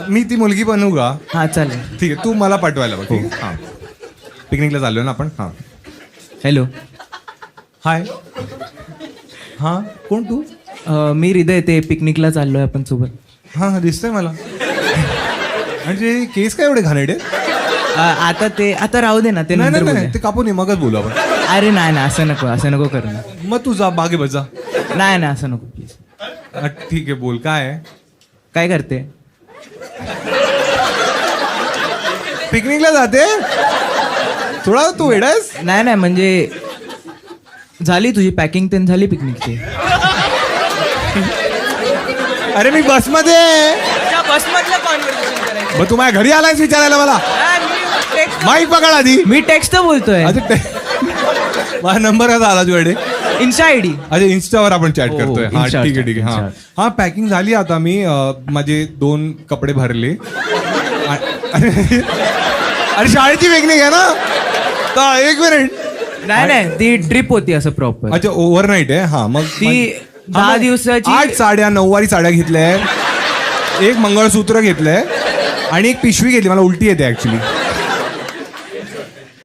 मी ती मुलगी बनवू का? हा चालेल. ठीक आहे, तू मला पाठवायला बघ. ठीक आहे? हां, पिकनिकला चाललोय ना आपण. हां, हॅलो. हाय. हां, कोण तू? मी हृदय, ते पिकनिकला चाललोय आपण सोबत. हां, दिसतंय मला. म्हणजे केस काय एवढे घाणेरडे? आता राहू दे ना, ते नाही नंतर नाही बोलूया. ते कापून ये, मगच बोलू आपण. अरे नाही असं नको करू ना. मग तू जा बागे बजा. नाही असं नको प्लीज. ठीक आहे, बोल काय आहे? काय करते? पिकनिकला जाते? थोडा तू वेडायस? नाही म्हणजे झाली तुझी पॅकिंग ते झाली पिकनिकची. अरे मी बसमध्ये आहे. बसमधलं कॉन्व्हर्सेशन करायचं. मग तू माझ्या घरी आलायस विचारायला मला? माईक पकड आधी. मी टेक्स्ट बोलतोय. माझा नंबर कसा आला तुझ्याकडे? Insta ID. अच्छा, इन्स्टावर आपण चॅट हो, करतोय. हा Insta, ठीक आहे. हा Insta. हा पॅकिंग झाली आता. मी माझे 2 कपडे भरले. अरे शाळेची पिकनिक आहे ना, तर 1 मिनिट. नाही ती ट्रिप होती असं प्रॉपर. अच्छा, ओव्हरनाईट आहे. हा मग ती 10 दिवसाची. 8 साड्या, 9वारी साड्या घेतल्या, 1 मंगळसूत्र घेतलंय आणि 1 पिशवी घेतली. मला उलटी येते ऍक्च्युली.